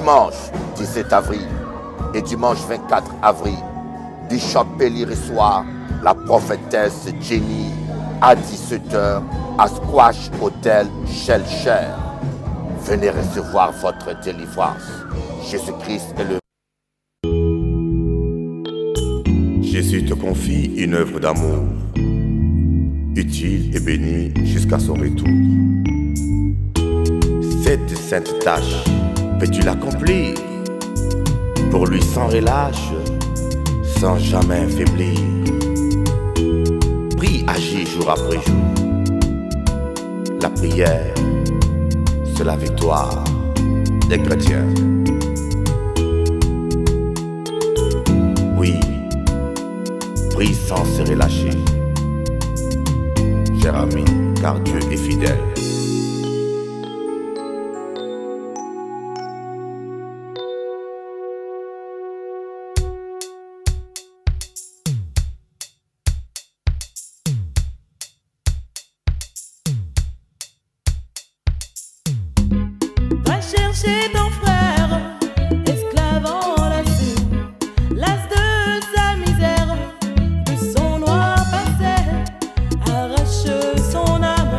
Dimanche 17 avril et dimanche 24 avril, du Chapelier soir, la prophétesse Jenny à 17h à Squash Hotel Shellshare. Venez recevoir votre délivrance. Jésus-Christ est le... Jésus te confie une œuvre d'amour, utile et bénie jusqu'à son retour. Cette sainte tâche, peux-tu l'accomplir? Pour lui sans relâche, sans jamais faiblir. Prie, agis jour après jour. La prière, c'est la victoire des chrétiens. Oui, prie sans se relâcher. Cher ami, car Dieu est fidèle. Chercher ton frère, esclave enlacé, las de sa misère, de son noir passé, arrache son âme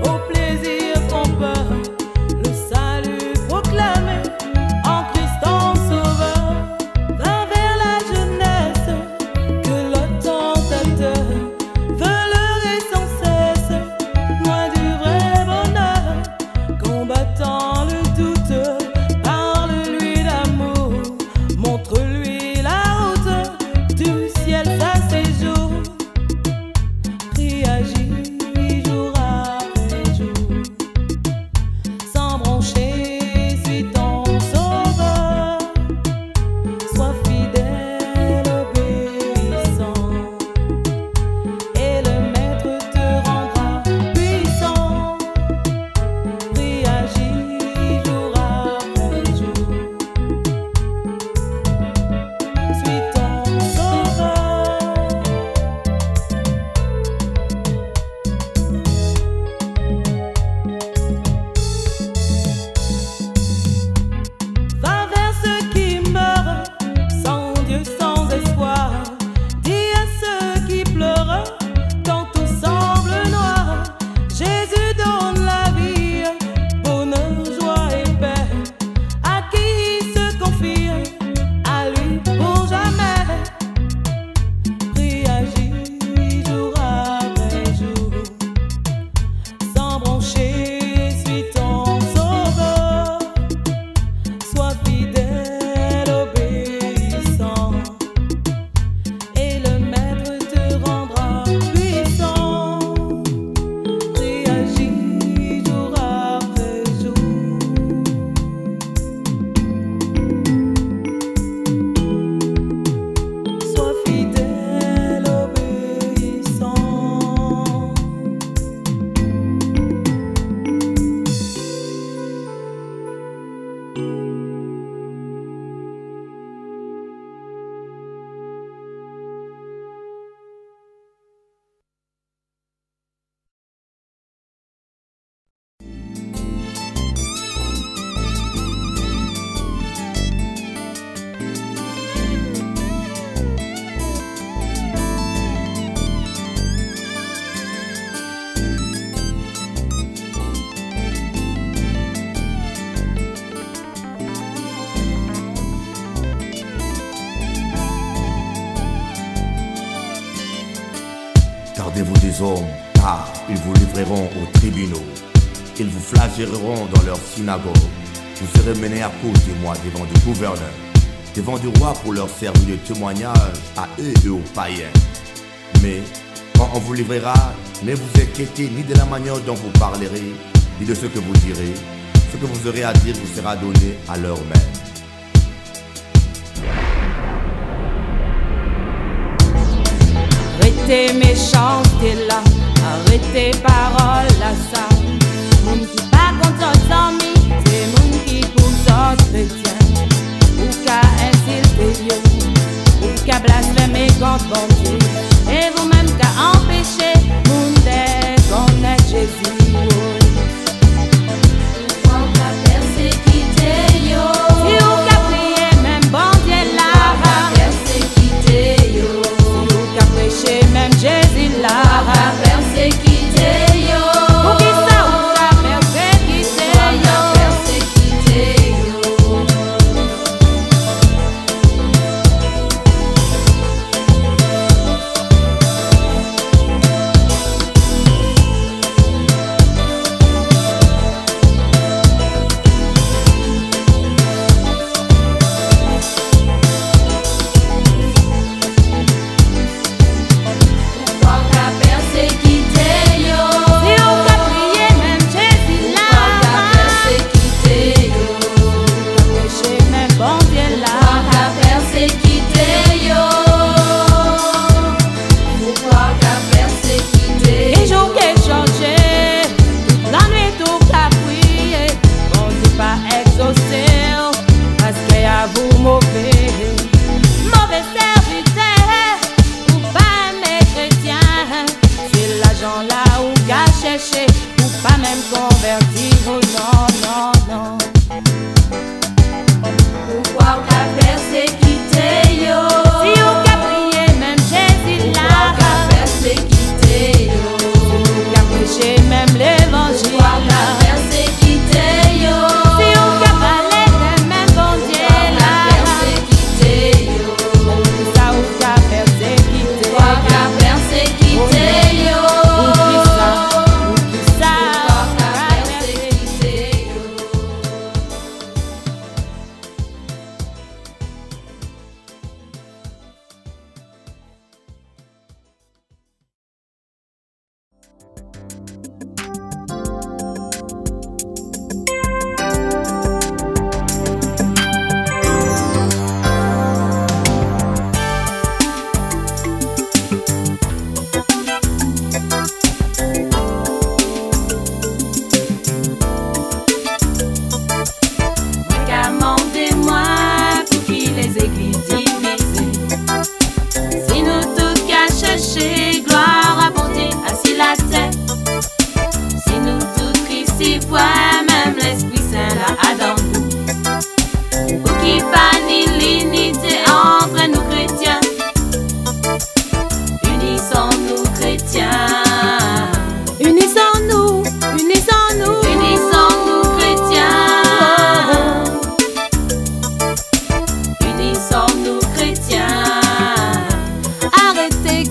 au plaisir trompeur, le salut proclamé en Christ en sauveur. Va vers la jeunesse que le tentateur veut leurrer sans cesse, loin du vrai bonheur, combattant le parle-lui d'amour, montre-lui la route du ciel à ses jours. Prie, agis jour après jour, sans broncher, suis ton sauveur. Sois fidèle, obéissant, et le maître te rendra puissant. Prie, agis jour après jour, suis ton sauveur. Va vers ceux qui meurent, sans Dieu, sans espoir. Dis à ceux qui pleurent, quand tout semble noir. Jésus donne la vie, bonheur, joie et paix. À qui il se confie, à lui pour jamais. Prie, agis jour après jour, sans broncher, suis ton sauveur. Sois fidèle, obéissant, et le maître te rendra puissant. Prie, agis jour après jour. Sois fidèle, obéissant. Gardez-vous des hommes, car ils vous livreront aux tribunaux. Ils vous flagelleront dans leurs synagogues. Vous serez menés à cause de moi devant du gouverneur, devant du roi pour leur servir de témoignage à eux et aux païens. Mais quand on vous livrera, ne vous inquiétez ni de la manière dont vous parlerez, ni de ce que vous direz. Ce que vous aurez à dire vous sera donné à l'heure même. Arrêtez méchanceté là, arrêtez parole là ça. Moun qui pas contre amis, c'est moun qui pour d'autres chrétiens. Ou qu'a insulté Dieu, ou qu'a blasphémé contre bon Dieu, et vous-même qu'a empêché moun de connaître Jésus. Ou qu'a persécuté yo.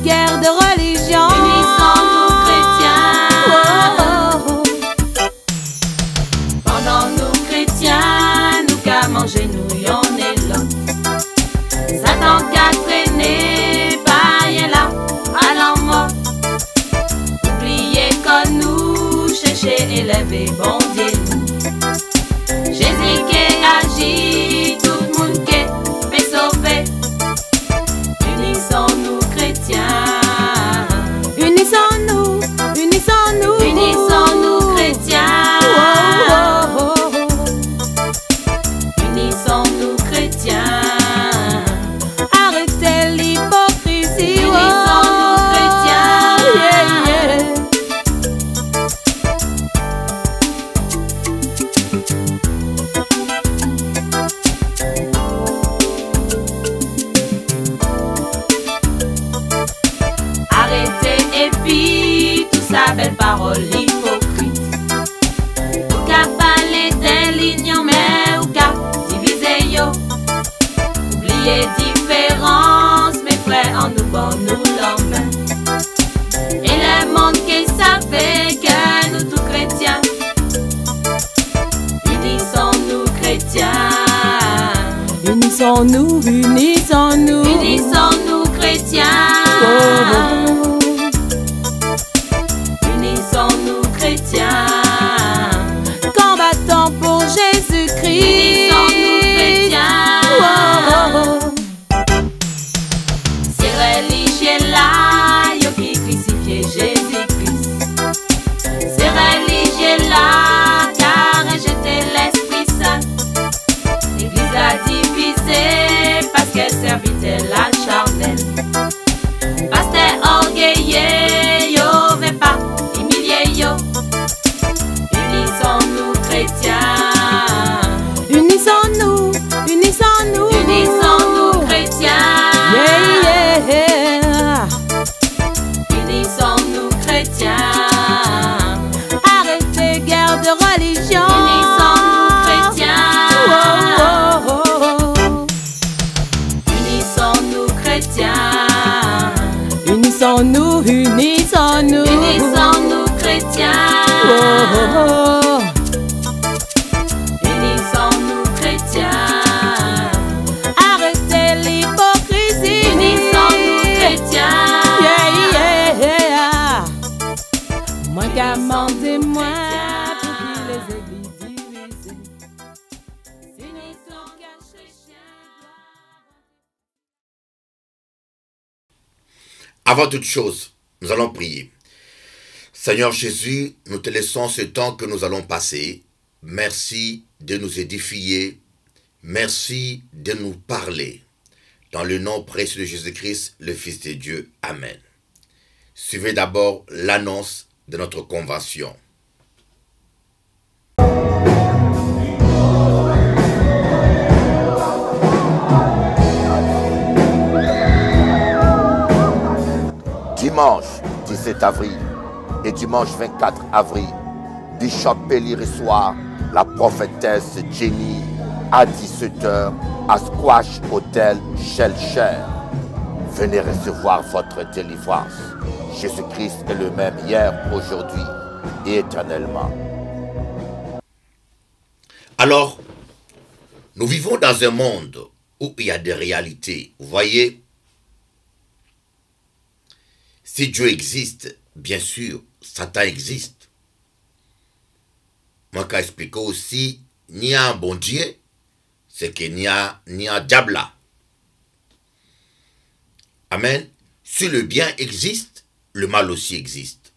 guerre de religion. Unissons-nous chrétiens. Pendant nous chrétiens, nous qu'à manger, nous y'en est là. Satan qu'à traîner, pas rien là, à l'envoi. Oubliez que nous chercher élever, bon Dieu. Jésus qui agit, tout le monde qui fait sauver. Unissons-nous chrétiens. Unissons-nous, unissons-nous. Unissons-nous chrétiens. Unissons-nous chrétiens. Arrêtez l'hypocrisie. Unissons-nous chrétiens. Arrêtez et puis tout ça belle parole hypocrite. Ou qu'à parler des lignes mais ou qu'à diviser yo. Oubliez différence mes frères en nous bon nous l'homme. Et le monde qui savait que nous tous chrétiens. Unissons-nous chrétiens. Unissons-nous, unissons-nous. Unissons-nous chrétiens. Unissons-nous chrétiens. Combattons pour Jésus-Christ. Unissons-nous chrétiens. Ces religieux là, yo qui crucifié Jésus-Christ. Ces religieux là, car rejeté l'Esprit Saint. L'Église a divisé parce qu'elle servitait la charnelle. Pasteur orgueilleux, yo veut pas humilier yo. Unissons-nous chrétiens. Unissons-nous, unissons-nous. Unissons-nous chrétiens. Unissons-nous chrétiens. Arrêtez guerre de religion. Unissons-nous chrétiens. Unissons-nous chrétiens. Unissons-nous, unissons-nous. Unissons-nous chrétiens. Unissons-nous chrétiens. Arrêtez l'hypocrisie. Unissons-nous chrétiens. Moins qu'à mander moins pour qu'il les églises divisées. Unissons qu'à chrétiens. Avant toute chose, nous allons prier. Seigneur Jésus, nous te laissons ce temps que nous allons passer. Merci de nous édifier. Merci de nous parler. Dans le nom précieux de Jésus-Christ, le Fils de Dieu. Amen. Suivez d'abord l'annonce de notre convention. Dimanche 17 avril et dimanche 24 avril, Bishop Pelly reçoit la prophétesse Jenny à 17h à Squash Hotel Shellshare. Venez recevoir votre délivrance. Jésus-Christ est le même hier, aujourd'hui et éternellement. Alors, nous vivons dans un monde où il y a des réalités. Vous voyez, si Dieu existe, bien sûr, Satan existe. Moi, quand j'explique aussi, il y a un bon Dieu, c'est qu'il y a un diable là. Amen. Si le bien existe, le mal aussi existe.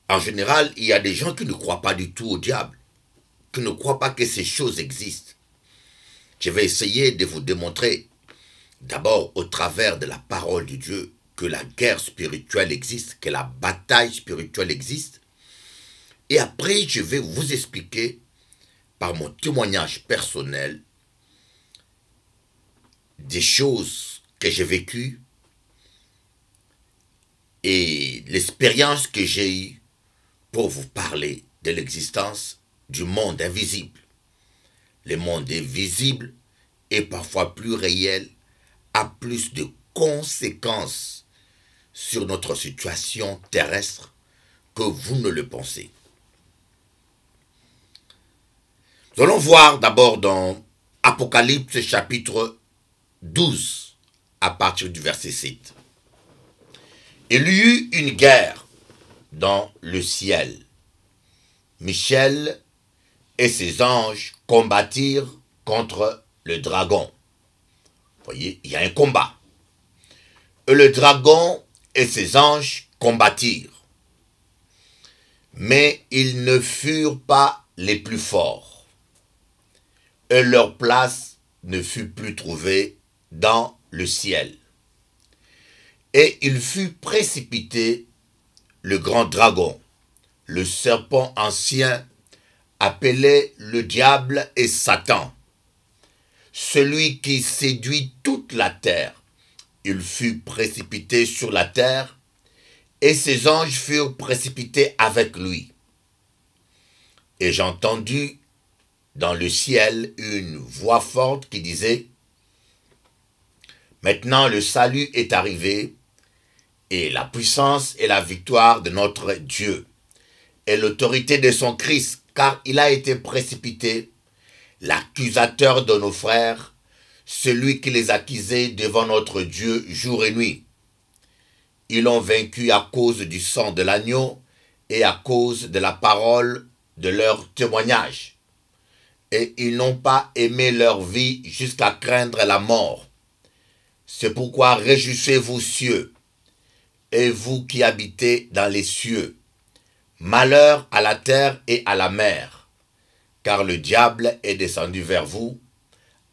En général, il y a des gens qui ne croient pas du tout au diable, qui ne croient pas que ces choses existent. Je vais essayer de vous démontrer, d'abord au travers de la parole de Dieu, que la guerre spirituelle existe, que la bataille spirituelle existe. Et après, je vais vous expliquer, par mon témoignage personnel, des choses que j'ai vécues et l'expérience que j'ai eue pour vous parler de l'existence du monde invisible. Le monde invisible est parfois plus réel, a plus de conséquences sur notre situation terrestre que vous ne le pensez. Nous allons voir d'abord dans Apocalypse chapitre 12, à partir du verset 7. Il y eut une guerre dans le ciel. Michel et ses anges combattirent contre le dragon. Vous voyez, il y a un combat. Et le dragon et ses anges combattirent. Mais ils ne furent pas les plus forts. Et leur place ne fut plus trouvée dans le ciel. Et il fut précipité le grand dragon, le serpent ancien, appelé le diable et Satan, celui qui séduit toute la terre. Il fut précipité sur la terre, et ses anges furent précipités avec lui. Et j'entendis dans le ciel une voix forte qui disait: maintenant le salut est arrivé, et la puissance et la victoire de notre Dieu, et l'autorité de son Christ, car il a été précipité, l'accusateur de nos frères, celui qui les accusait devant notre Dieu jour et nuit. Ils l'ont vaincu à cause du sang de l'agneau et à cause de la parole de leur témoignage. Et ils n'ont pas aimé leur vie jusqu'à craindre la mort. C'est pourquoi réjouissez-vous cieux, et vous qui habitez dans les cieux. Malheur à la terre et à la mer, car le diable est descendu vers vous,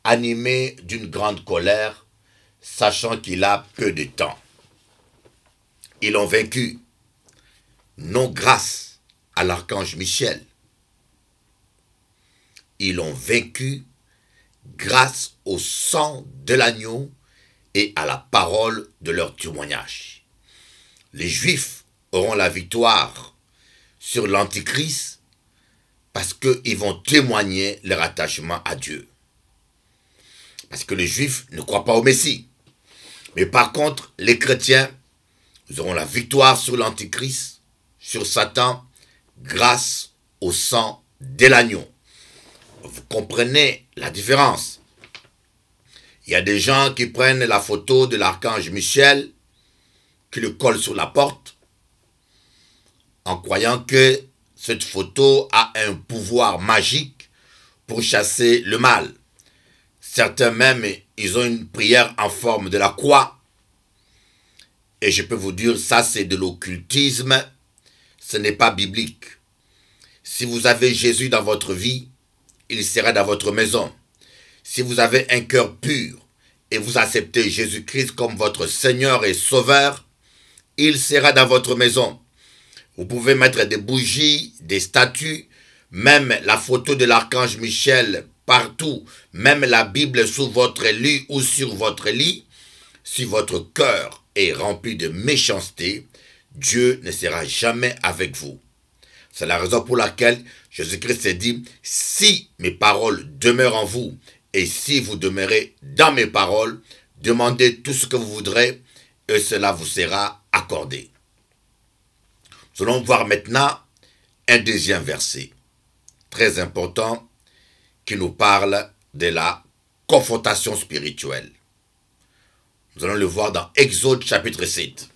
animé d'une grande colère, sachant qu'il a peu de temps. Ils l'ont vaincu, non grâce à l'archange Michel. Ils l'ont vaincu grâce au sang de l'agneau et à la parole de leur témoignage. Les Juifs auront la victoire sur l'Antichrist parce qu'ils vont témoigner leur attachement à Dieu. Parce que les Juifs ne croient pas au Messie. Mais par contre, les chrétiens, nous aurons la victoire sur l'Antichrist, sur Satan, grâce au sang de l'agneau. Vous comprenez la différence. Il y a des gens qui prennent la photo de l'archange Michel, qui le collent sur la porte, en croyant que cette photo a un pouvoir magique pour chasser le mal. Certains même, ils ont une prière en forme de la croix. Et je peux vous dire, ça c'est de l'occultisme, ce n'est pas biblique. Si vous avez Jésus dans votre vie, il sera dans votre maison. Si vous avez un cœur pur et vous acceptez Jésus-Christ comme votre Seigneur et Sauveur, il sera dans votre maison. Vous pouvez mettre des bougies, des statues, même la photo de l'archange Michel partout, même la Bible sous votre lit ou sur votre lit. Si votre cœur est rempli de méchanceté, Dieu ne sera jamais avec vous. C'est la raison pour laquelle Jésus-Christ s'est dit, si mes paroles demeurent en vous, et si vous demeurez dans mes paroles, demandez tout ce que vous voudrez, et cela vous sera accordé. Nous allons voir maintenant un deuxième verset, très important, qui nous parle de la confrontation spirituelle. Nous allons le voir dans Exode chapitre 7.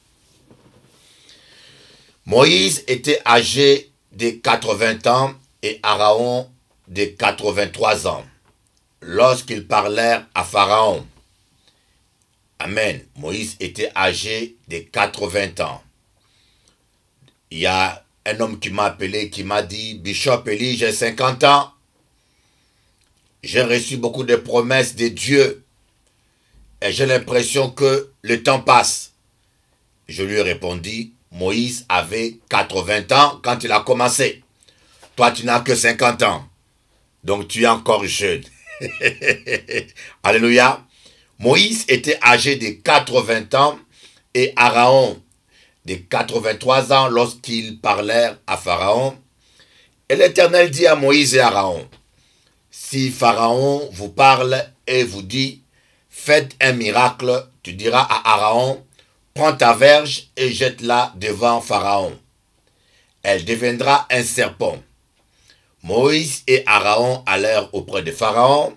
Moïse était âgé de 80 ans et Aaron de 83 ans lorsqu'ils parlèrent à Pharaon. Amen. Moïse était âgé de 80 ans. Il y a un homme qui m'a appelé, qui m'a dit, Bishop Eli, j'ai 50 ans. J'ai reçu beaucoup de promesses de Dieu. Et j'ai l'impression que le temps passe. Je lui ai répondu, Moïse avait 80 ans quand il a commencé. Toi, tu n'as que 50 ans. Donc, tu es encore jeune. Alléluia. Moïse était âgé de 80 ans et Aaron de 83 ans lorsqu'ils parlèrent à Pharaon. Et l'Éternel dit à Moïse et Aaron, si Pharaon vous parle et vous dit, faites un miracle tu diras à Aaron, prends ta verge et jette-la devant Pharaon. Elle deviendra un serpent. Moïse et Aaron allèrent auprès de Pharaon,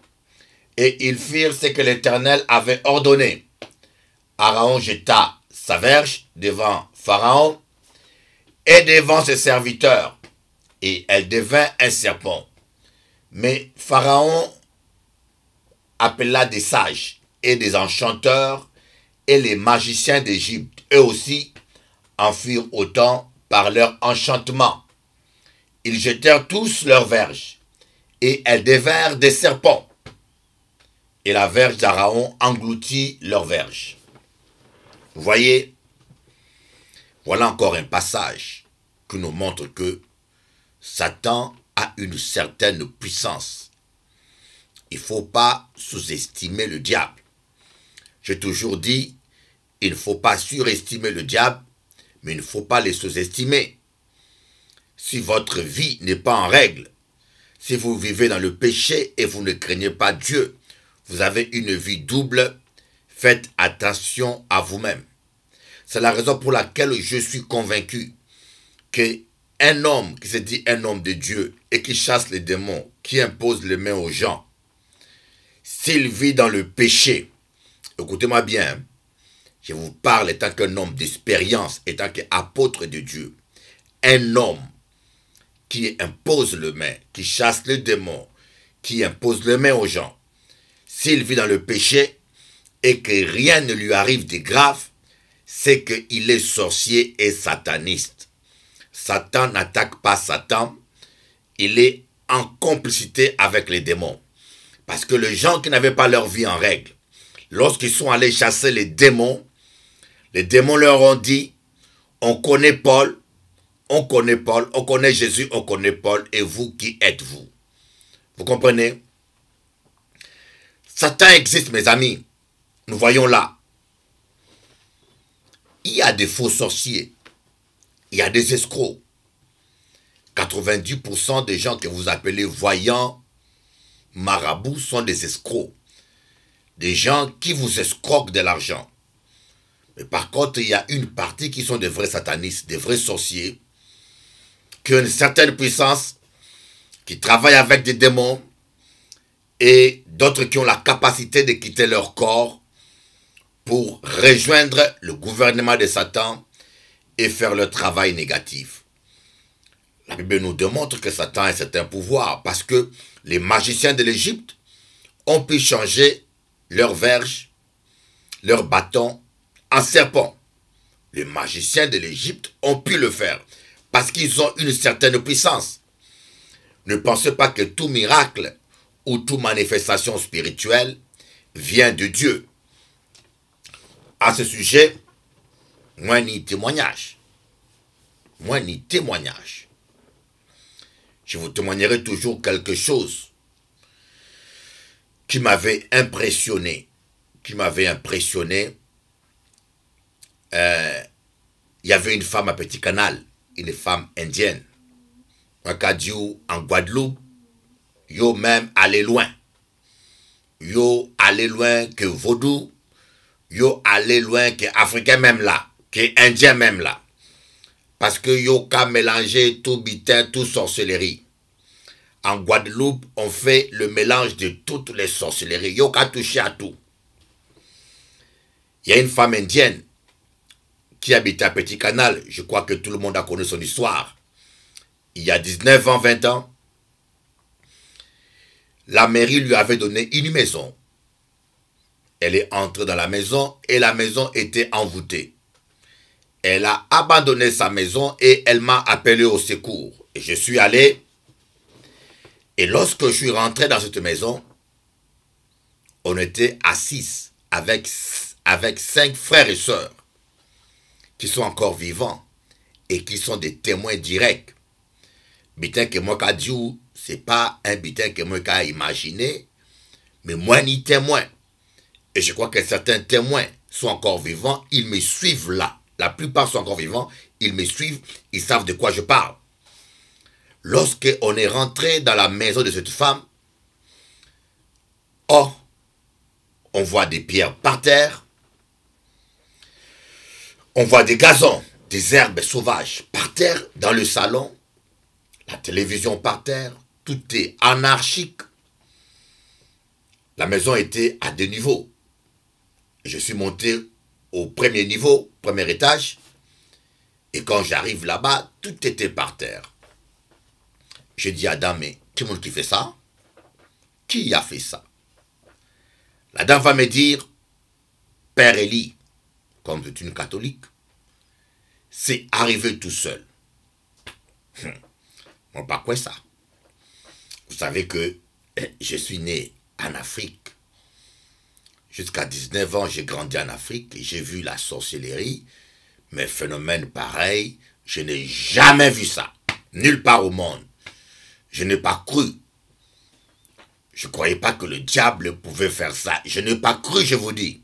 et ils firent ce que l'Éternel avait ordonné. Aaron jeta sa verge devant Pharaon et devant ses serviteurs, et elle devint un serpent. Mais Pharaon appela des sages et des enchanteurs et les magiciens d'Égypte. Eux aussi en firent autant par leur enchantement. Ils jetèrent tous leurs verges, et elles devinrent des serpents. Et la verge d'Aaron engloutit leurs verges. Vous voyez, voilà encore un passage qui nous montre que Satan a une certaine puissance. Il ne faut pas sous-estimer le diable. J'ai toujours dit, il ne faut pas surestimer le diable, mais il ne faut pas les sous-estimer. Si votre vie n'est pas en règle, si vous vivez dans le péché et vous ne craignez pas Dieu, vous avez une vie double, faites attention à vous-même. C'est la raison pour laquelle je suis convaincu qu'un homme qui se dit un homme de Dieu et qui chasse les démons, qui impose les mains aux gens, s'il vit dans le péché, écoutez-moi bien, je vous parle étant qu'un homme d'expérience, étant qu'apôtre de Dieu, un homme qui impose les mains, qui chasse les démons, qui impose les mains aux gens, s'il vit dans le péché et que rien ne lui arrive de grave, c'est qu'il est sorcier et sataniste. Satan n'attaque pas Satan, il est en complicité avec les démons. Parce que les gens qui n'avaient pas leur vie en règle, lorsqu'ils sont allés chasser les démons leur ont dit, on connaît Paul, on connaît Jésus, on connaît Paul, et vous, qui êtes-vous? Vous comprenez? Satan existe, mes amis. Nous voyons là. Il y a des faux sorciers. Il y a des escrocs. 90% des gens que vous appelez voyants, marabouts, sont des escrocs. Des gens qui vous escroquent de l'argent. Mais par contre, il y a une partie qui sont des vrais satanistes, des vrais sorciers, qui ont une certaine puissance, qui travaillent avec des démons, et d'autres qui ont la capacité de quitter leur corps pour rejoindre le gouvernement de Satan et faire leur travail négatif. La Bible nous démontre que Satan a un certain pouvoir parce que les magiciens de l'Égypte ont pu changer leur verge, leur bâton en serpent. Les magiciens de l'Égypte ont pu le faire parce qu'ils ont une certaine puissance. Ne pensez pas que tout miracle ou toute manifestation spirituelle vient de Dieu. À ce sujet, moi ni témoignage. Moi ni témoignage. Je vous témoignerai toujours quelque chose qui m'avait impressionné. Il y avait une femme à Petit Canal, une femme indienne. Un cadio en Guadeloupe, yo même allé loin. Yo allé loin que vaudou, yo allé loin que africain même là, que indien même là. Parce que yo ka mélanger tout bitin, tout sorcellerie. En Guadeloupe, on fait le mélange de toutes les sorcelleries. Yo ka touché à tout. Il y a une femme indienne qui habitait à Petit Canal. Je crois que tout le monde a connu son histoire. Il y a 19 ans, 20 ans, la mairie lui avait donné une maison. Elle est entrée dans la maison et la maison était envoûtée. Elle a abandonné sa maison et elle m'a appelé au secours. Et je suis allé. Et lorsque je suis rentré dans cette maison, on était à 6 avec 5 frères et sœurs qui sont encore vivants et qui sont des témoins directs. Bitin que moi qu'a dit, c'est pas un bitin que moi qu'a imaginé, mais moi ni témoin. Et je crois que certains témoins sont encore vivants, ils me suivent là. La plupart sont encore vivants, ils me suivent, ils savent de quoi je parle. Lorsque on est rentré dans la maison de cette femme, oh, on voit des pierres par terre, On voit des gazons, des herbes sauvages par terre dans le salon, la télévision par terre, tout est anarchique. La maison était à 2 niveaux. Je suis monté au premier niveau, premier étage, et quand j'arrive là-bas, tout était par terre. Je dis à la dame, mais qui est-ce qui fait ça? Qui a fait ça? La dame va me dire, Père Élie, comme c'est une catholique, c'est arrivé tout seul. Bon, pas quoi ça? Vous savez que je suis né en Afrique. Jusqu'à 19 ans, j'ai grandi en Afrique et j'ai vu la sorcellerie. Mais phénomène pareil, je n'ai jamais vu ça. Nulle part au monde. Je n'ai pas cru. Je ne croyais pas que le diable pouvait faire ça. Je n'ai pas cru, je vous dis.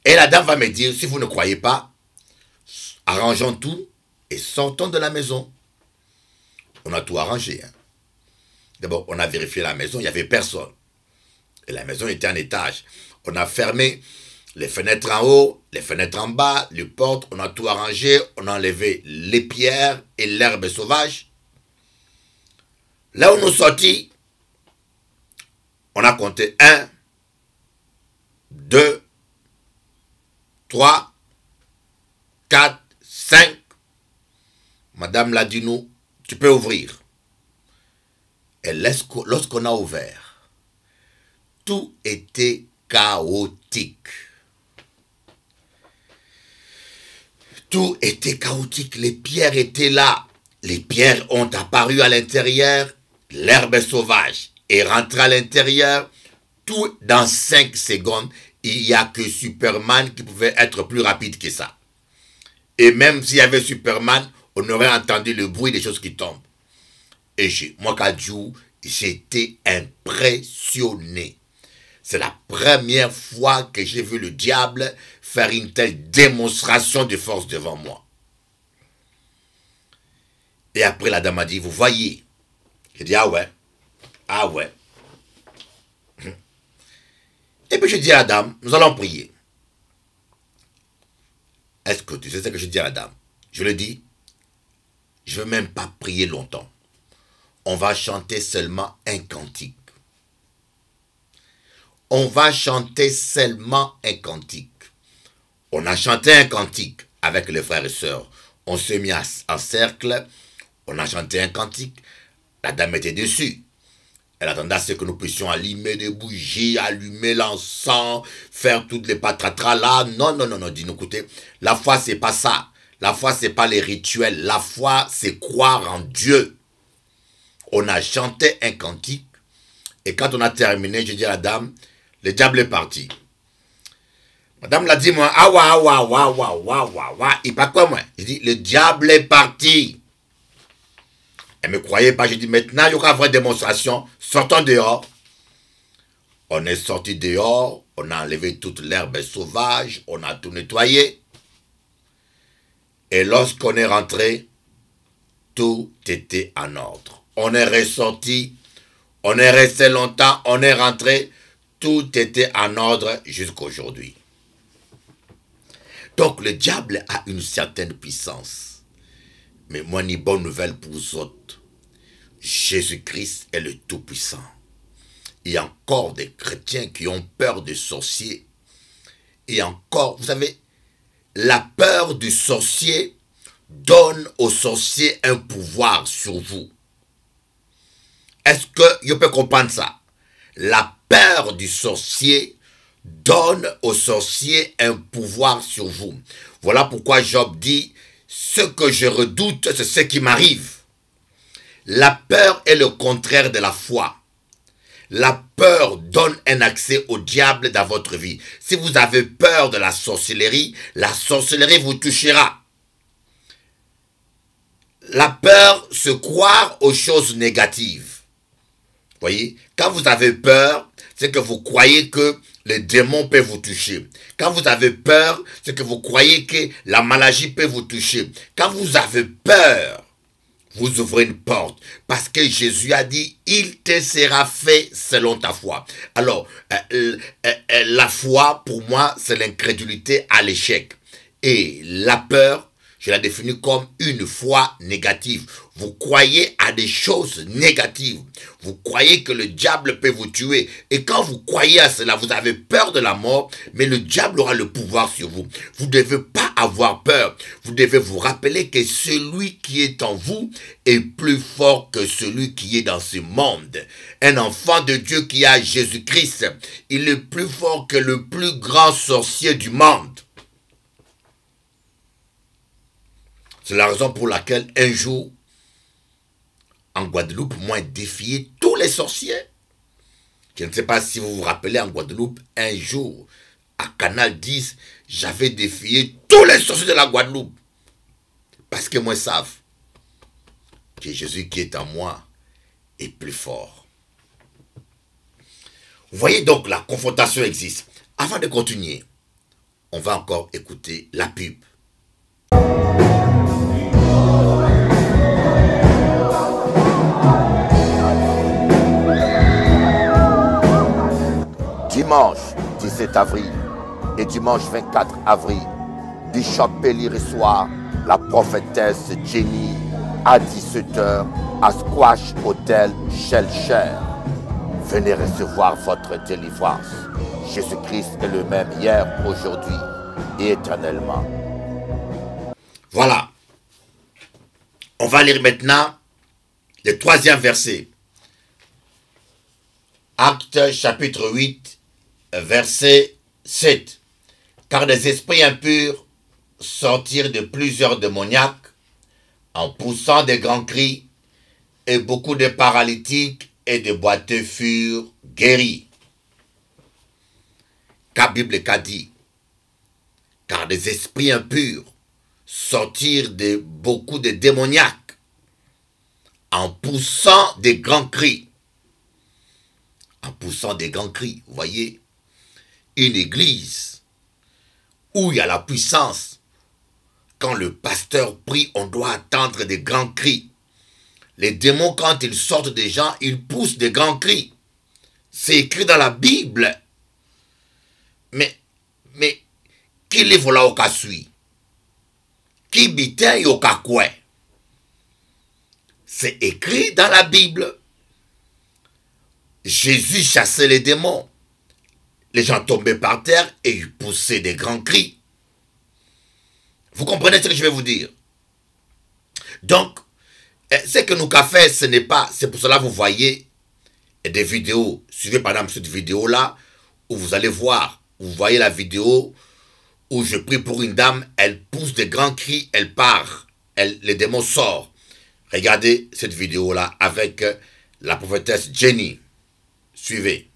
Et la dame va me dire, si vous ne croyez pas, arrangeons tout et sortons de la maison. On a tout arrangé. Hein. D'abord, on a vérifié la maison, il n'y avait personne. Et la maison était en étage. On a fermé les fenêtres en haut, les fenêtres en bas, les portes, on a tout arrangé, on a enlevé les pierres et l'herbe sauvage. Là où nous sortis, on a compté 1, 2, 3, 4, 5. Madame l'a dit nous, tu peux ouvrir. Et lorsqu'on a ouvert, tout était chaotique. Tout était chaotique. Les pierres étaient là. Les pierres ont apparu à l'intérieur. L'herbe sauvage est rentrée à l'intérieur. Tout dans 5 secondes. Il n'y a que Superman qui pouvait être plus rapide que ça. Et même s'il y avait Superman, on aurait entendu le bruit des choses qui tombent. Et moi, Kadjou, j'étais impressionné. C'est la première fois que j'ai vu le diable faire une telle démonstration de force devant moi. Et après, la dame a dit, vous voyez. J'ai dit, ah ouais. Ah ouais. Et puis je dis à la dame, nous allons prier. Est-ce que tu sais ce que je dis à la dame? Je lui dis, je ne veux même pas prier longtemps. On va chanter seulement un cantique. On va chanter seulement un cantique. On a chanté un cantique avec les frères et sœurs. On s'est mis en cercle. On a chanté un cantique. La dame était dessus. Elle attendait à ce que nous puissions allumer des bougies, allumer l'encens, faire toutes les patratras là. Non, non, non, non, dis-nous, écoutez, la foi, c'est pas ça. La foi, c'est pas les rituels. La foi, c'est croire en Dieu. On a chanté un cantique. Et quand on a terminé, je dis à la dame, le diable est parti. Madame l'a dit, moi, ah wa wa wa wa wa wa wa. Il pas quoi, moi? Je dis, le diable est parti. Elle ne me croyait pas. Je dis, maintenant, il y aura une vraie démonstration. Sortons dehors. On est sorti dehors. On a enlevé toute l'herbe sauvage. On a tout nettoyé. Et lorsqu'on est rentré, tout était en ordre. On est ressorti. On est resté longtemps. On est rentré. Tout était en ordre jusqu'aujourd'hui. Donc, le diable a une certaine puissance. Mais moi, ni bonne nouvelle pour vous autres. Jésus-Christ est le Tout-Puissant. Il y a encore des chrétiens qui ont peur des sorciers. Et encore, vous savez, la peur du sorcier donne au sorcier un pouvoir sur vous. Est-ce que je peux comprendre ça? La peur du sorcier donne au sorcier un pouvoir sur vous. Voilà pourquoi Job dit, ce que je redoute, c'est ce qui m'arrive. La peur est le contraire de la foi. La peur donne un accès au diable dans votre vie. Si vous avez peur de la sorcellerie vous touchera. La peur, se croire aux choses négatives. Voyez, quand vous avez peur, c'est que vous croyez que le démon peut vous toucher. Quand vous avez peur, c'est que vous croyez que la maladie peut vous toucher. Quand vous avez peur, vous ouvrez une porte. Parce que Jésus a dit, il te sera fait selon ta foi. Alors, la foi, pour moi, c'est l'incrédulité à l'échec. Et la peur, je la définis comme une foi négative. Vous croyez à des choses négatives. Vous croyez que le diable peut vous tuer. Et quand vous croyez à cela, vous avez peur de la mort, mais le diable aura le pouvoir sur vous. Vous ne devez pas avoir peur. Vous devez vous rappeler que celui qui est en vous est plus fort que celui qui est dans ce monde. Un enfant de Dieu qui a Jésus-Christ, il est plus fort que le plus grand sorcier du monde. C'est la raison pour laquelle un jour, en Guadeloupe, moi, j'ai défié tous les sorciers. Je ne sais pas si vous vous rappelez, en Guadeloupe, un jour, à Canal 10, j'avais défié tous les sorciers de la Guadeloupe. Parce que moi, ils savent que Jésus qui est en moi est plus fort. Vous voyez donc, la confrontation existe. Avant de continuer, on va encore écouter la pub. Dimanche 17 avril et dimanche 24 avril, Bishop Pelly reçoit la prophétesse Jenny à 17h à Squash Hotel Shellshare. Venez recevoir votre délivrance. Jésus-Christ est le même hier, aujourd'hui et éternellement. Voilà. On va lire maintenant le 3e verset. Actes chapitre 8. Verset 7. Car des esprits impurs sortirent de plusieurs démoniaques en poussant des grands cris, et beaucoup de paralytiques et de boiteux furent guéris. Car Bible qu'a dit, car des esprits impurs sortirent de beaucoup de démoniaques en poussant des grands cris. En poussant des grands cris, vous voyez, une église où il y a la puissance. Quand le pasteur prie, on doit attendre des grands cris. Les démons, quand ils sortent des gens, ils poussent des grands cris. C'est écrit dans la Bible. Mais, qui livre là au cas suit? Qui bitin au cas quoi? C'est écrit dans la Bible. Jésus chassait les démons. Les gens tombaient par terre et ils poussaient des grands cris. Vous comprenez ce que je vais vous dire? Donc, ce que nous avons fait, ce n'est pas... C'est pour cela que vous voyez des vidéos. Suivez par exemple cette vidéo-là, où vous allez voir, vous voyez la vidéo où je prie pour une dame, elle pousse des grands cris, elle part, les démons sortent. Regardez cette vidéo-là avec la prophétesse Jenny. Suivez.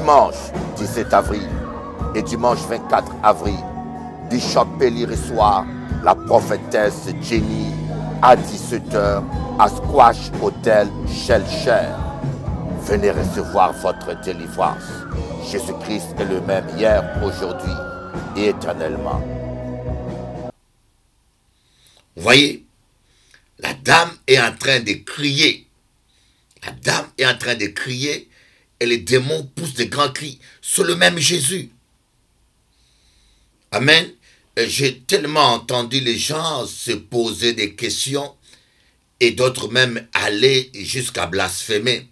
dimanche 17 avril et dimanche 24 avril, Bishop Pelly reçoit la prophétesse Jenny à 17 h à Squash Hotel Shellshare. Venez recevoir votre délivrance. Jésus-Christ est le même hier, aujourd'hui et éternellement. Vous voyez, la dame est en train de crier. La dame est en train de crier et les démons poussent de grands cris sur le même Jésus. Amen. J'ai tellement entendu les gens se poser des questions et d'autres même aller jusqu'à blasphémer.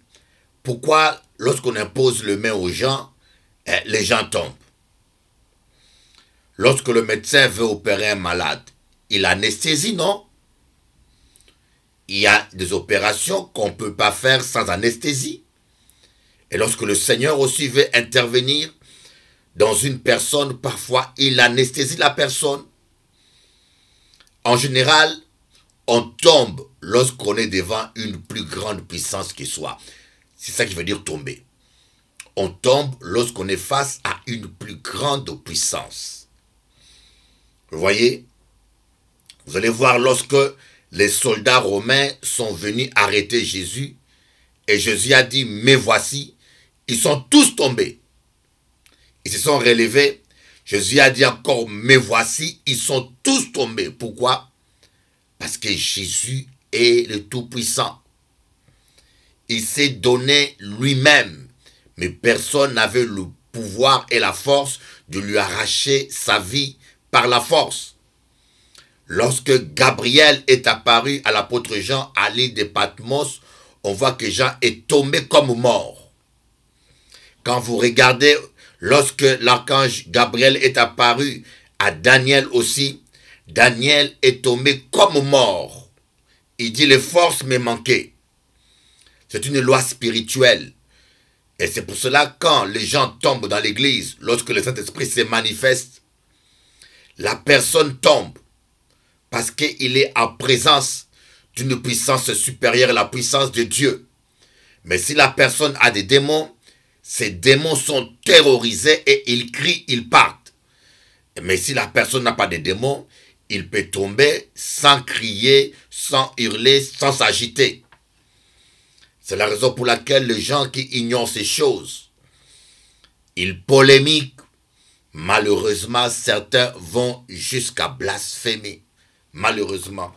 Pourquoi, lorsqu'on impose le main aux gens, les gens tombent? Lorsque le médecin veut opérer un malade, il anesthésie, non? Il y a des opérations qu'on ne peut pas faire sans anesthésie. Et lorsque le Seigneur aussi veut intervenir dans une personne, parfois il anesthésie la personne. En général, on tombe lorsqu'on est devant une plus grande puissance qui soit. C'est ça qui veut dire tomber. On tombe lorsqu'on est face à une plus grande puissance. Vous voyez? Vous allez voir lorsque les soldats romains sont venus arrêter Jésus et Jésus a dit, mais voici, ils sont tous tombés. Ils se sont relevés. Jésus a dit encore, mais voici, ils sont tous tombés. Pourquoi? Parce que Jésus est le Tout-Puissant. Il s'est donné lui-même, mais personne n'avait le pouvoir et la force de lui arracher sa vie par la force. Lorsque Gabriel est apparu à l'apôtre Jean à l'île de Patmos, on voit que Jean est tombé comme mort. Quand vous regardez, lorsque l'archange Gabriel est apparu à Daniel aussi, Daniel est tombé comme mort. Il dit, les forces me manquaient. C'est une loi spirituelle. Et c'est pour cela, quand les gens tombent dans l'église, lorsque le Saint-Esprit se manifeste, la personne tombe parce qu'il est en présence d'une puissance supérieure, la puissance de Dieu. Mais si la personne a des démons, ces démons sont terrorisés et ils crient, ils partent. Mais si la personne n'a pas de démons, il peut tomber sans crier, sans hurler, sans s'agiter. C'est la raison pour laquelle les gens qui ignorent ces choses, ils polémiquent. Malheureusement, certains vont jusqu'à blasphémer. Malheureusement.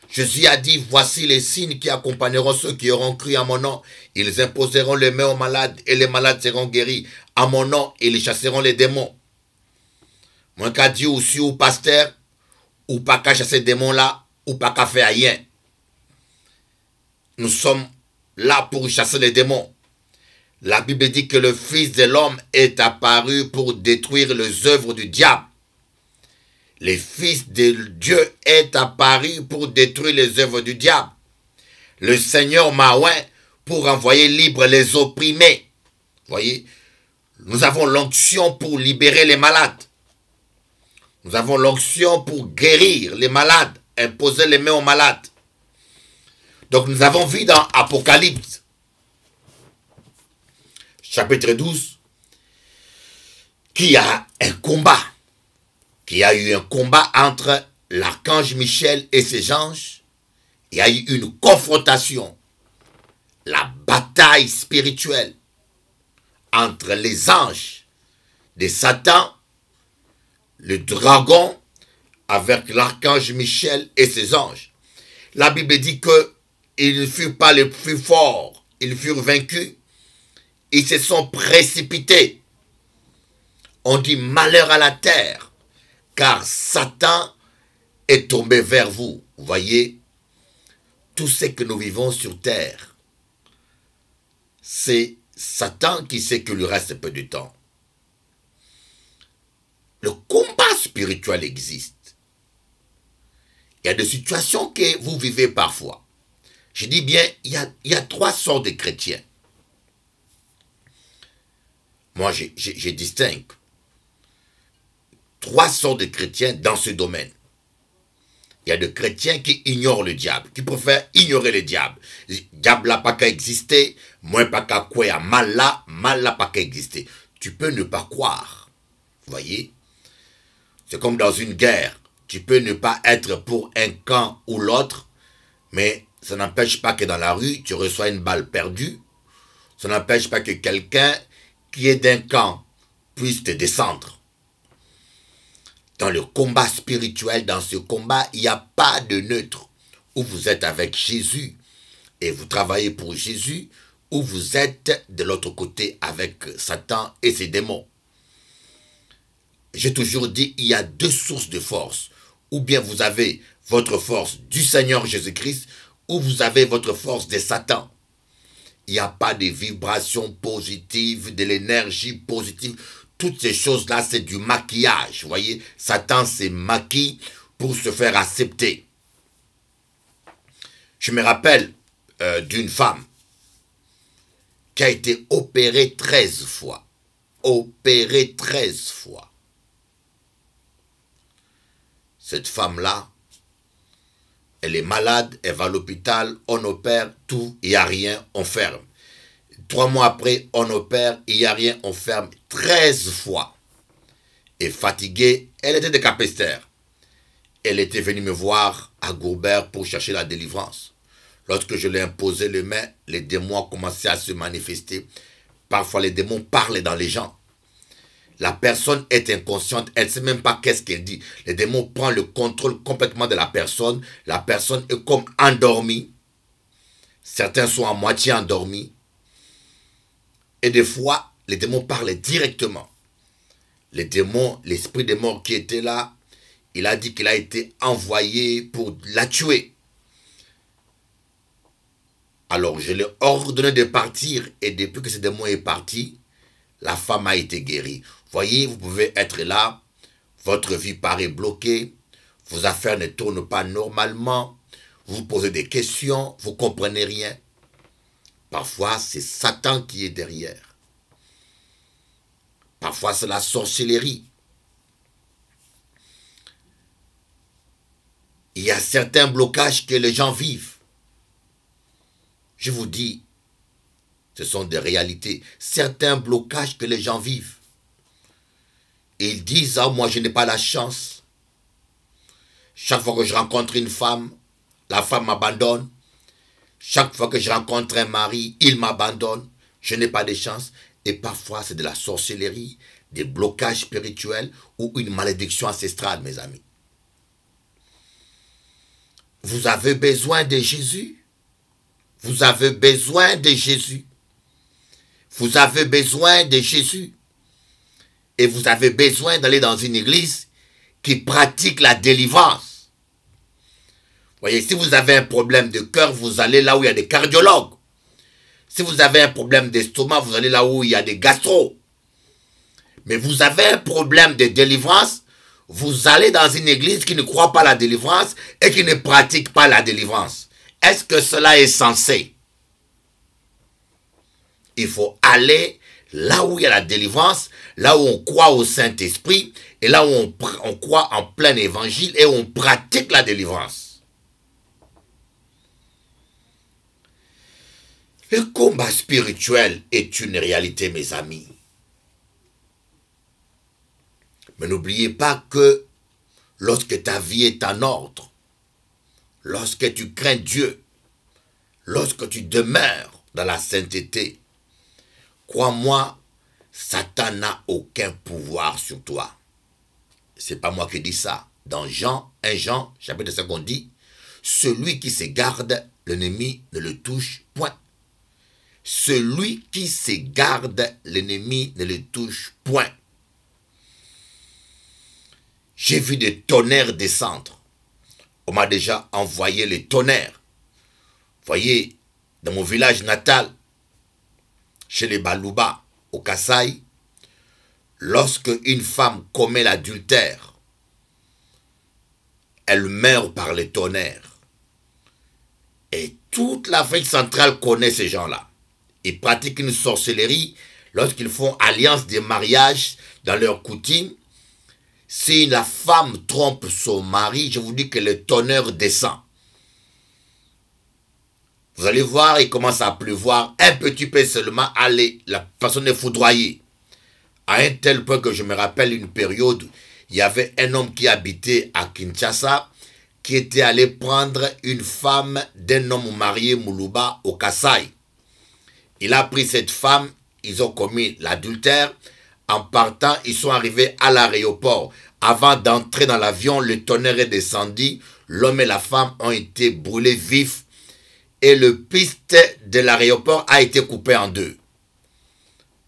Jésus a dit, voici les signes qui accompagneront ceux qui auront cru à mon nom. Ils imposeront les mains aux malades et les malades seront guéris. À mon nom, ils chasseront les démons. Moi, qu'a dit aussi au pasteur, ou pas qu'à chasser ces démons-là, ou pas qu'à faire rien. Nous sommes là pour chasser les démons. La Bible dit que le Fils de l'homme est apparu pour détruire les œuvres du diable. Le Fils de Dieu est apparu pour détruire les œuvres du diable. Le Seigneur m'a oint pour envoyer libre les opprimés. Vous voyez, nous avons l'onction pour libérer les malades. Nous avons l'onction pour guérir les malades, imposer les mains aux malades. Donc nous avons vu dans Apocalypse, chapitre 12, qu'il y a un combat. Qu'il y a eu un combat entre l'archange Michel et ses anges. Il y a eu une confrontation. La bataille spirituelle entre les anges de Satan, le dragon, avec l'archange Michel et ses anges. La Bible dit qu'ils ne furent pas les plus forts, ils furent vaincus. Ils se sont précipités. On dit malheur à la terre, car Satan est tombé vers vous. Vous voyez, tout ce que nous vivons sur terre, c'est Satan qui sait qu'il lui reste peu de temps. Le combat spirituel existe. Il y a des situations que vous vivez parfois. Je dis bien, il y a 3 sortes de chrétiens. Moi, je distingue 3 sortes de chrétiens dans ce domaine. Il y a des chrétiens qui ignorent le diable, qui préfèrent ignorer le diable. Le diable n'a pas qu'à exister, moins pas qu'à quoi, mal là pas qu'à exister. Tu peux ne pas croire. Vous voyez? C'est comme dans une guerre. Tu peux ne pas être pour un camp ou l'autre, mais ça n'empêche pas que dans la rue, tu reçois une balle perdue. Ça n'empêche pas que quelqu'un qui est d'un camp puisse te descendre. Dans le combat spirituel, dans ce combat, il n'y a pas de neutre. Ou vous êtes avec Jésus et vous travaillez pour Jésus, ou vous êtes de l'autre côté avec Satan et ses démons. J'ai toujours dit, il y a deux sources de force. Ou bien vous avez votre force du Seigneur Jésus-Christ, ou vous avez votre force de Satan. Il n'y a pas de vibration positive, de l'énergie positive. Toutes ces choses-là, c'est du maquillage. Vous voyez, Satan se maquille pour se faire accepter. Je me rappelle d'une femme qui a été opérée 13 fois. Opérée 13 fois. Cette femme-là, elle est malade, elle va à l'hôpital, on opère, tout, il n'y a rien, on ferme. 3 mois après, on opère, il n'y a rien, on ferme 13 fois. Et fatiguée, elle était de Capesterre. Elle était venue me voir à Gourbert pour chercher la délivrance. Lorsque je lui ai imposé les mains, les démons ont commencé à se manifester. Parfois, les démons parlent dans les gens. La personne est inconsciente, elle ne sait même pas qu'est-ce qu'elle dit. Les démons prennent le contrôle complètement de la personne est comme endormie. Certains sont à moitié endormis. Et des fois, les démons parlent directement. Les démons, l'esprit des morts qui était là, il a dit qu'il a été envoyé pour la tuer. Alors, je lui ai ordonné de partir, et depuis que ce démon est parti, la femme a été guérie. Voyez, vous pouvez être là, votre vie paraît bloquée, vos affaires ne tournent pas normalement, vous posez des questions, vous ne comprenez rien. Parfois, c'est Satan qui est derrière. Parfois, c'est la sorcellerie. Il y a certains blocages que les gens vivent. Je vous dis, ce sont des réalités. Certains blocages que les gens vivent. Et ils disent, ah, moi je n'ai pas la chance. Chaque fois que je rencontre une femme, la femme m'abandonne. Chaque fois que je rencontre un mari, il m'abandonne. Je n'ai pas de chance. Et parfois, c'est de la sorcellerie, des blocages spirituels ou une malédiction ancestrale, mes amis. Vous avez besoin de Jésus. Vous avez besoin de Jésus. Vous avez besoin de Jésus. Et vous avez besoin d'aller dans une église qui pratique la délivrance. Voyez, si vous avez un problème de cœur, vous allez là où il y a des cardiologues. Si vous avez un problème d'estomac, vous allez là où il y a des gastro. Mais vous avez un problème de délivrance, vous allez dans une église qui ne croit pas à la délivrance et qui ne pratique pas la délivrance. Est-ce que cela est censé? Il faut aller là où il y a la délivrance, là où on croit au Saint-Esprit, et là où on croit en plein évangile et où on pratique la délivrance. Le combat spirituel est une réalité, mes amis. Mais n'oubliez pas que lorsque ta vie est en ordre, lorsque tu crains Dieu, lorsque tu demeures dans la sainteté, crois-moi, Satan n'a aucun pouvoir sur toi. Ce n'est pas moi qui dis ça. Dans 1 Jean, chapitre 5, on dit, celui qui se garde, l'ennemi ne le touche point. Celui qui se garde, l'ennemi ne le touche point. J'ai vu des tonnerres descendre. On m'a déjà envoyé les tonnerres. Voyez, dans mon village natal, chez les Balouba, au Kasaï, lorsque une femme commet l'adultère, elle meurt par les tonnerres. Et toute l'Afrique centrale connaît ces gens-là. Ils pratiquent une sorcellerie lorsqu'ils font alliance de mariage dans leurs coutumes. Si la femme trompe son mari, je vous dis que le tonnerre descend. Vous allez voir, il commence à pleuvoir. Un petit peu seulement, allez, la personne est foudroyée. À un tel point que je me rappelle une période, il y avait un homme qui habitait à Kinshasa, qui était allé prendre une femme d'un homme marié Moulouba au Kasaï. Il a pris cette femme, ils ont commis l'adultère. En partant, ils sont arrivés à l'aéroport. Avant d'entrer dans l'avion, le tonnerre est descendu. L'homme et la femme ont été brûlés vifs. Et le piste de l'aéroport a été coupé en deux.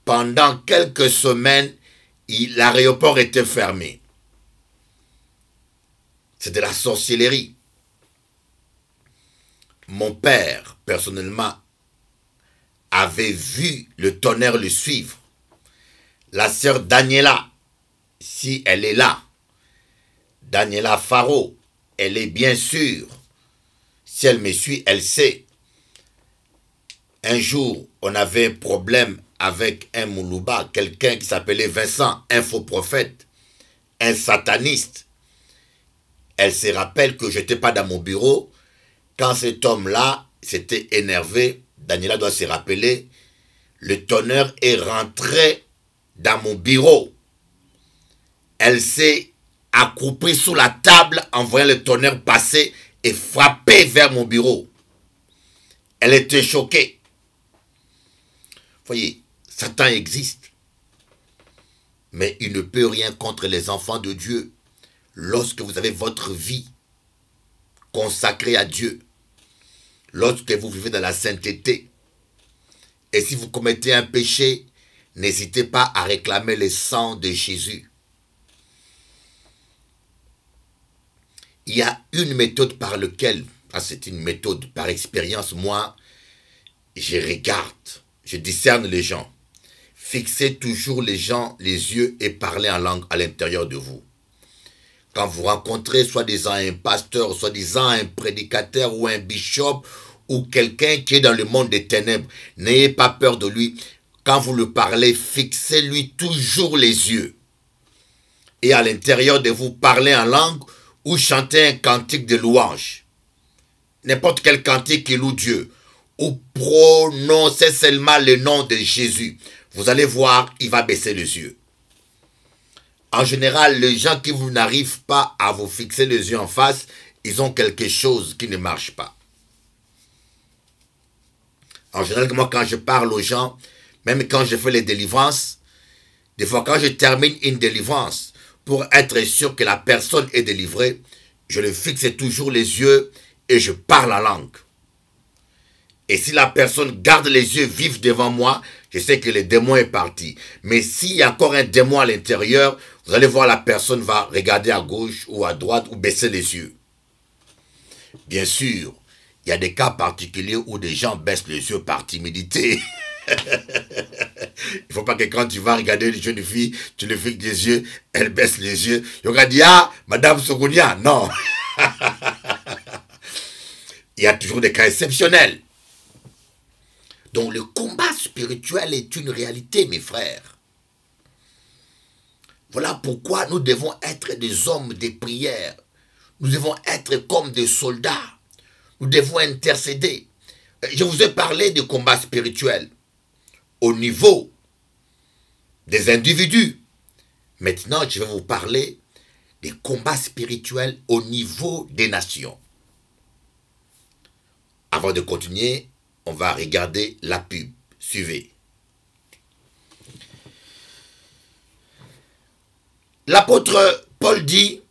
Pendant quelques semaines, l'aéroport était fermé. C'est de la sorcellerie. Mon père, personnellement, avait vu le tonnerre le suivre. La sœur Daniela, si elle est là, Daniela Faro, elle est bien sûre. Si elle me suit, elle sait. Un jour, on avait un problème avec un Moulouba, quelqu'un qui s'appelait Vincent, un faux prophète, un sataniste. Elle se rappelle que je n'étais pas dans mon bureau. Quand cet homme-là s'était énervé, Daniela doit se rappeler, le tonnerre est rentré dans mon bureau. Elle s'est accroupie sous la table en voyant le tonnerre passer et frapper vers mon bureau. Elle était choquée. Voyez, Satan existe. Mais il ne peut rien contre les enfants de Dieu. Lorsque vous avez votre vie consacrée à Dieu, lorsque vous vivez dans la sainteté, et si vous commettez un péché, n'hésitez pas à réclamer le sang de Jésus. Il y a une méthode par laquelle, c'est une méthode par expérience, moi, je regarde, je discerne les gens. Fixez toujours les gens, les yeux et parlez en langue à l'intérieur de vous. Quand vous rencontrez soi-disant un pasteur, soi-disant un prédicateur ou un bishop ou quelqu'un qui est dans le monde des ténèbres, n'ayez pas peur de lui. Quand vous le parlez, fixez-lui toujours les yeux. Et à l'intérieur de vous, parlez en langue ou chantez un cantique de louange. N'importe quel cantique qui loue Dieu. Ou prononcez seulement le nom de Jésus. Vous allez voir, il va baisser les yeux. En général, les gens qui n'arrivent pas à vous fixer les yeux en face, ils ont quelque chose qui ne marche pas. En général, moi, quand je parle aux gens, même quand je fais les délivrances, des fois, quand je termine une délivrance, pour être sûr que la personne est délivrée, je le fixe toujours les yeux et je parle en langue. Et si la personne garde les yeux vifs devant moi, je sais que le démon est parti. Mais s'il y a encore un démon à l'intérieur, vous allez voir la personne va regarder à gauche ou à droite ou baisser les yeux. Bien sûr, il y a des cas particuliers où des gens baissent les yeux par timidité. Il ne faut pas que quand tu vas regarder une jeune fille, tu lui fixes les yeux, elle baisse les yeux. Il aura dit, ah, Madame Sogounia, non. Il y a toujours des cas exceptionnels. Donc le combat spirituel est une réalité, mes frères. Voilà pourquoi nous devons être des hommes de prière. Nous devons être comme des soldats. Nous devons intercéder. Je vous ai parlé du combat spirituel au niveau des individus. Maintenant, je vais vous parler des combats spirituels au niveau des nations. Avant de continuer, on va regarder la pub. Suivez. L'apôtre Paul dit,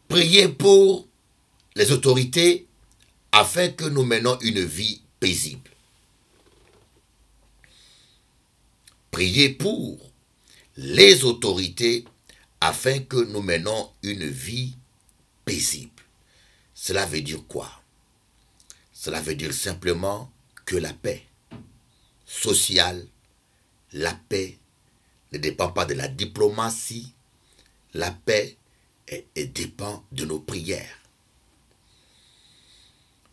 priez pour les autorités afin que nous menions une vie paisible. Priez pour les autorités afin que nous menions une vie paisible. Cela veut dire quoi? Cela veut dire simplement que la paix sociale, la paix ne dépend pas de la diplomatie, la paix dépend de nos prières.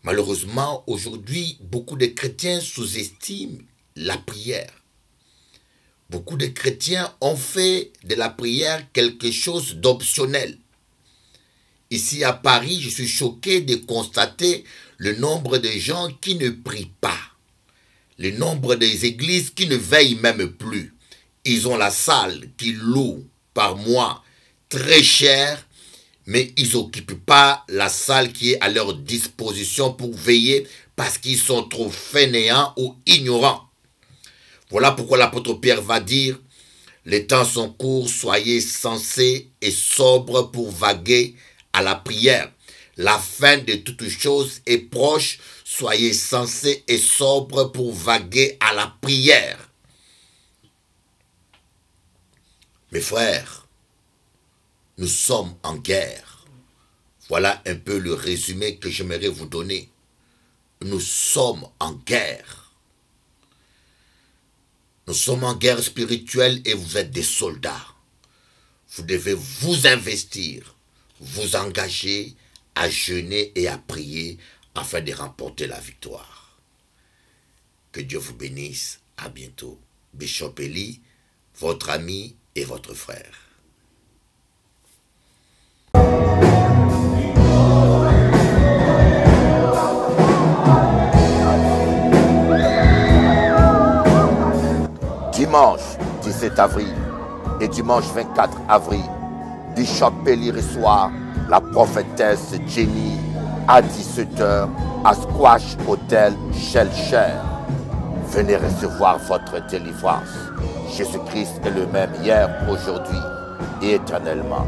Malheureusement, aujourd'hui, beaucoup de chrétiens sous-estiment la prière. Beaucoup de chrétiens ont fait de la prière quelque chose d'optionnel. Ici à Paris, je suis choqué de constater le nombre de gens qui ne prient pas. Le nombre des églises qui ne veillent même plus. Ils ont la salle qu'ils louent par mois très cher, mais ils n'occupent pas la salle qui est à leur disposition pour veiller parce qu'ils sont trop fainéants ou ignorants. Voilà pourquoi l'apôtre Pierre va dire « Les temps sont courts, soyez sensés et sobres pour vaguer à la prière. La fin de toutes choses est proche, soyez sensés et sobres pour vaguer à la prière. » Mes frères, nous sommes en guerre. Voilà un peu le résumé que j'aimerais vous donner. Nous sommes en guerre. Nous sommes en guerre spirituelle et vous êtes des soldats. Vous devez vous investir, vous engager à jeûner et à prier afin de remporter la victoire. Que Dieu vous bénisse. À bientôt. Bishop Eli, votre ami et votre frère. Dimanche 17 avril et dimanche 24 avril, Bishop Eli reçoit la prophétesse Jenny à 17h à Squash Hotel Shellshare. Venez recevoir votre délivrance. Jésus-Christ est le même hier, aujourd'hui et éternellement.